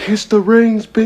Kiss the rings, bitch.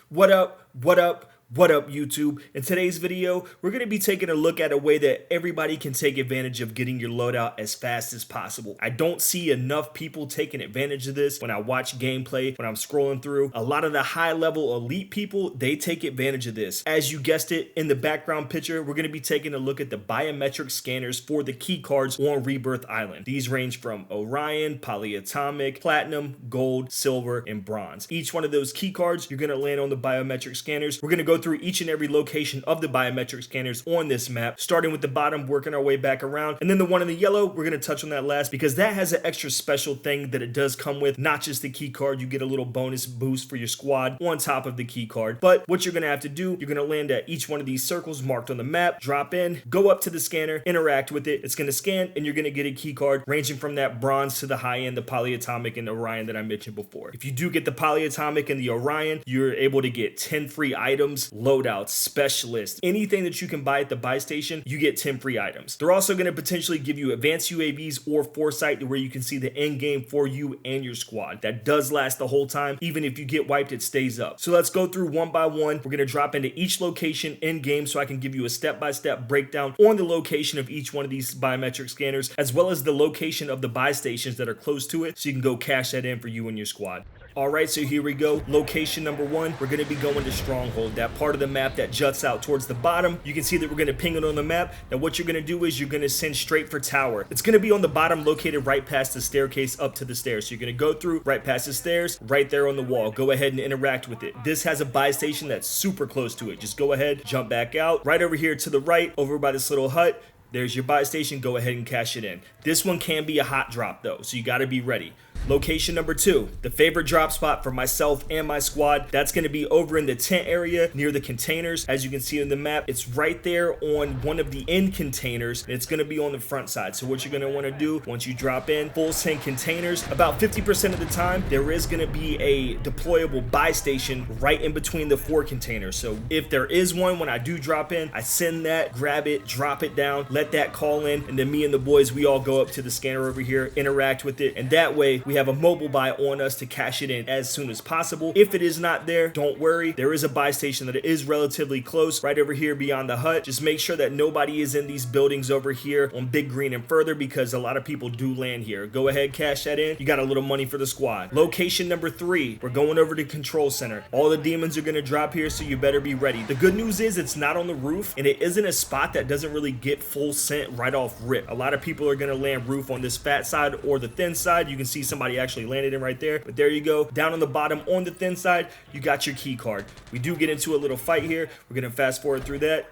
What up? What up? What up, YouTube? In today's video, we're going to be taking a look at a way that everybody can take advantage of getting your loadout as fast as possible. I don't see enough people taking advantage of this when I watch gameplay, when I'm scrolling through. A lot of the high-level elite people, they take advantage of this. As you guessed it, in the background picture, we're going to be taking a look at the biometric scanners for the key cards on Rebirth Island. These range from Orion, polyatomic, platinum, gold, silver, and bronze. Each one of those key cards, you're going to land on the biometric scanners. We're going to go through each and every location of the biometric scanners on this map, starting with the bottom, working our way back around, and then the one in the yellow, we're going to touch on that last because that has an extra special thing that it does come with. Not just the key card, you get a little bonus boost for your squad on top of the key card. But what you're going to have to do, you're going to land at each one of these circles marked on the map, drop in, go up to the scanner, interact with it. It's going to scan, and you're going to get a key card ranging from that bronze to the high end, the polyatomic and Orion that I mentioned before. If you do get the polyatomic and the Orion, you're able to get 10 free items, loadouts, specialists, anything that you can buy at the buy station, you get 10 free items. They're also going to potentially give you advanced UAVs or foresight to where you can see the end game for you and your squad. That does last the whole time. Even if you get wiped, it stays up. So let's go through one by one. We're going to drop into each location in game so I can give you a step-by-step breakdown on the location of each one of these biometric scanners, as well as the location of the buy stations that are close to it, so you can go cash that in for you and your squad. Alright, so here we go. Location number one, we're going to be going to Stronghold, that part of the map that juts out towards the bottom. You can see that we're going to ping it on the map. Now what you're going to do is you're going to send straight for tower. It's going to be on the bottom, located right past the staircase up to the stairs. So you're going to go through right past the stairs, right there on the wall. Go ahead and interact with it. This has a buy station that's super close to it. Just go ahead, jump back out. Right over here to the right, over by this little hut, there's your buy station. Go ahead and cash it in. This one can be a hot drop though, so you got to be ready. Location number two, the favorite drop spot for myself and my squad, that's going to be over in the tent area near the containers. As you can see on the map, it's right there on one of the end containers, and it's going to be on the front side. So what you're going to want to do once you drop in, full send containers, about 50% of the time, there is going to be a deployable buy station right in between the four containers. So if there is one, when I do drop in, I send that, grab it, drop it down, let that call in, and then me and the boys, we all go up to the scanner over here, interact with it, and that way we have a mobile buy on us to cash it in as soon as possible. If it is not there, don't worry. There is a buy station that is relatively close right over here beyond the hut. Just make sure that nobody is in these buildings over here on Big Green and further, because a lot of people do land here. Go ahead, cash that in. You got a little money for the squad. Location number three, we're going over to control center. All the demons are going to drop here, so you better be ready. The good news is it's not on the roof, and it isn't a spot that doesn't really get full scent right off rip. A lot of people are going to land roof on this fat side or the thin side. You can see somebody actually landed in right there, but there you go. Down on the bottom on the thin side, you got your key card. We do get into a little fight here. We're gonna fast forward through that.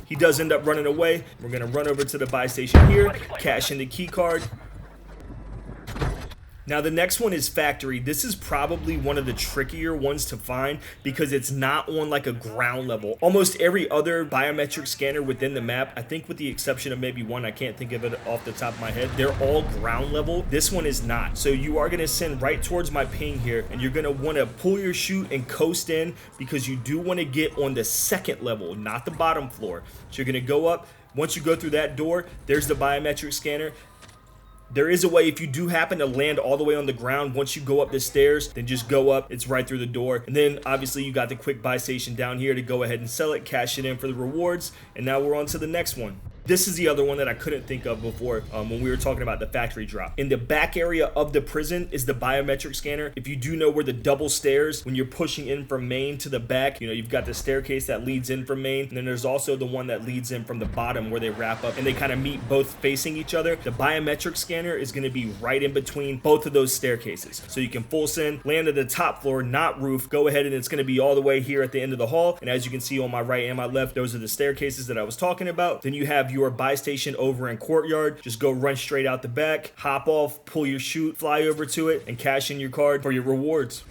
He does end up running away. We're gonna run over to the buy station here, cash in the key card. Now the next one is factory. This is probably one of the trickier ones to find because it's not on like a ground level. Almost every other biometric scanner within the map, I think with the exception of maybe one, I can't think of it off the top of my head, they're all ground level. This one is not. So you are gonna send right towards my ping here, and you're gonna wanna pull your chute and coast in because you do wanna get on the second level, not the bottom floor. So you're gonna go up. Once you go through that door, there's the biometric scanner. There is a way, if you do happen to land all the way on the ground, once you go up the stairs, then just go up. It's right through the door. And then obviously you got the quick buy station down here to go ahead and sell it, cash it in for the rewards. And now we're on to the next one. This is the other one that I couldn't think of before when we were talking about the factory drop. In the back area of the prison is the biometric scanner. If you do know where the double stairs, when you're pushing in from main to the back, you know, you've got the staircase that leads in from main, and then there's also the one that leads in from the bottom where they wrap up and they kind of meet both facing each other. The biometric scanner is going to be right in between both of those staircases. So you can full send, land at the top floor, not roof, go ahead, and it's going to be all the way here at the end of the hall. And as you can see on my right and my left, those are the staircases that I was talking about. Then you have your buy station over in courtyard. Just go run straight out the back, hop off, pull your chute, fly over to it, and cash in your card for your rewards.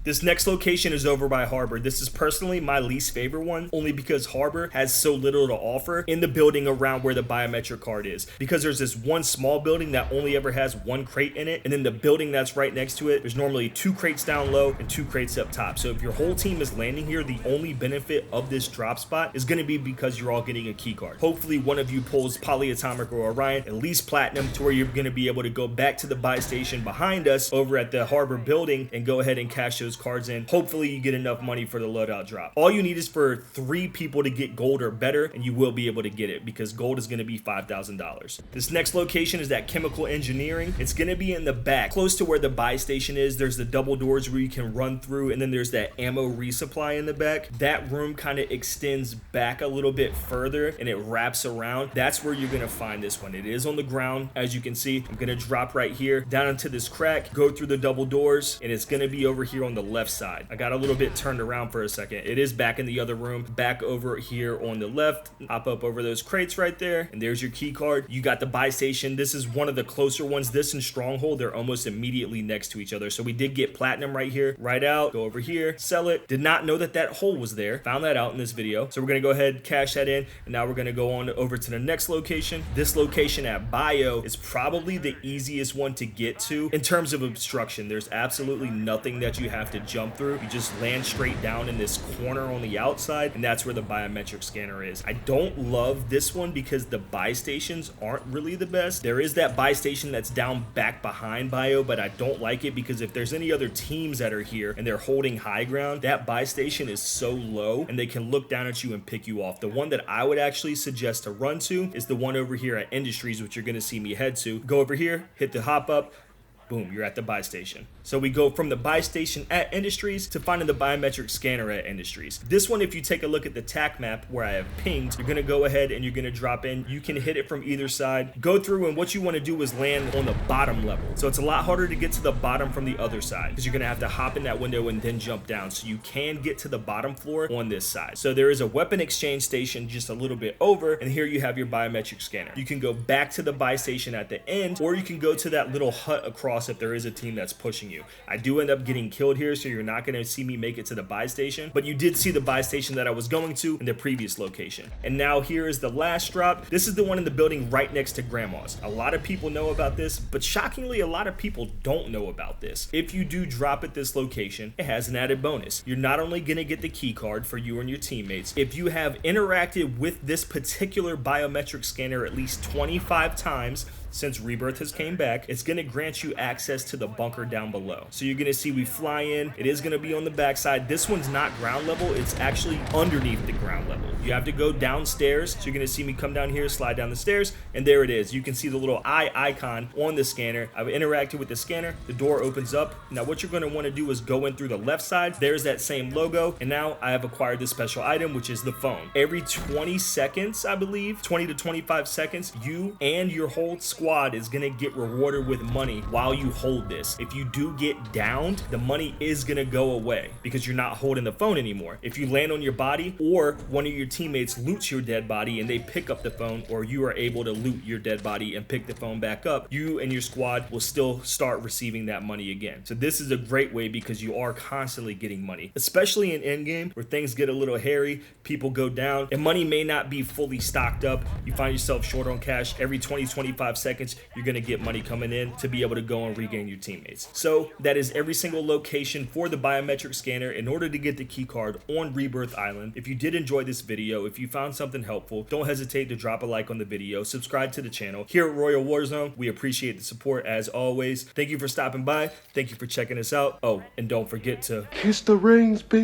This next location is over by Harbor. This is personally my least favorite one, only because Harbor has so little to offer in the building around where the biometric card is. Because there's this one small building that only ever has one crate in it, and then the building that's right next to it, there's normally 2 crates down low and 2 crates up top. So if your whole team is landing here, the only benefit of this drop spot is going to be because you're all getting a key card. Hopefully one of you pulls Polyatomic or Orion, at least Platinum, to where you're going to be able to go back to the buy station behind us over at the Harbor building and go ahead and cash those cards in. Hopefully you get enough money for the loadout drop. All you need is for 3 people to get gold or better, and you will be able to get it because gold is going to be $5,000. This next location is that chemical engineering. It's going to be in the back, close to where the buy station is. There's the double doors where you can run through, and then there's that ammo resupply in the back. That room kind of extends back a little bit further and it wraps around. That's where you're going to find this one. It is on the ground, as you can see. I'm going to drop right here down into this crack, go through the double doors, and it's going to be over here on the left side. I got a little bit turned around for a second. It is back in the other room, back over here on the left. Hop up over those crates right there, and there's your key card. You got the buy station. This is one of the closer ones. This and Stronghold, they're almost immediately next to each other. So we did get Platinum right here, right out, go over here, sell it. Did not know that that hole was there. Found that out in this video. So we're going to go ahead, cash that in, and now we're going to go on over to the next location. This location at Bio is probably the easiest one to get to in terms of obstruction. There's absolutely nothing that you have to jump through. You just land straight down in this corner on the outside, and that's where the biometric scanner is. I don't love this one because the buy stations aren't really the best. There is that buy station that's down back behind Bio, but I don't like it because if there's any other teams that are here and they're holding high ground, that buy station is so low and they can look down at you and pick you off. The one that I would actually suggest to run to is the one over here at Industries, which you're going to see me head to. Go over here, hit the hop up, boom, you're at the buy station. So we go from the buy station at Industries to finding the biometric scanner at Industries. This one, if you take a look at the TAC map where I have pinged, you're gonna go ahead and you're gonna drop in. You can hit it from either side, go through, and what you wanna do is land on the bottom level. So it's a lot harder to get to the bottom from the other side because you're gonna have to hop in that window and then jump down. So you can get to the bottom floor on this side. So there is a weapon exchange station just a little bit over, and here you have your biometric scanner. You can go back to the buy station at the end, or you can go to that little hut across if there is a team that's pushing you. I do end up getting killed here, so you're not going to see me make it to the buy station, but you did see the buy station that I was going to in the previous location. And now here is the last drop. This is the one in the building right next to Grandma's. A lot of people know about this, but shockingly, a lot of people don't know about this. If you do drop at this location, it has an added bonus. You're not only going to get the key card for you and your teammates, if you have interacted with this particular biometric scanner at least 25 times since Rebirth has came back, it's going to grant you access to the bunker down below. So you're going to see we fly in. It is going to be on the backside. This one's not ground level. It's actually underneath the ground level. You have to go downstairs. So you're going to see me come down here, slide down the stairs, and there it is. You can see the little eye icon on the scanner. I've interacted with the scanner. The door opens up. Now what you're going to want to do is go in through the left side. There's that same logo. And now I have acquired this special item, which is the phone. Every 20 seconds, I believe, 20 to 25 seconds, you and your whole squad is going to get rewarded with money while you hold this. If you do get downed, the money is going to go away because you're not holding the phone anymore. If you land on your body or one of your teammates loots your dead body and they pick up the phone, or you are able to loot your dead body and pick the phone back up, you and your squad will still start receiving that money again. So this is a great way because you are constantly getting money, especially in endgame where things get a little hairy, people go down, and money may not be fully stocked up. You find yourself short on cash. Every 20-25 seconds, you're going to get money coming in to be able to go and regain your teammates. So that is every single location for the biometric scanner in order to get the key card on Rebirth Island. If you did enjoy this video, if you found something helpful, don't hesitate to drop a like on the video, subscribe to the channel. Here at Royal Warzone, we appreciate the support as always. Thank you for stopping by. Thank you for checking us out. Oh, and don't forget to kiss the rings, bitch.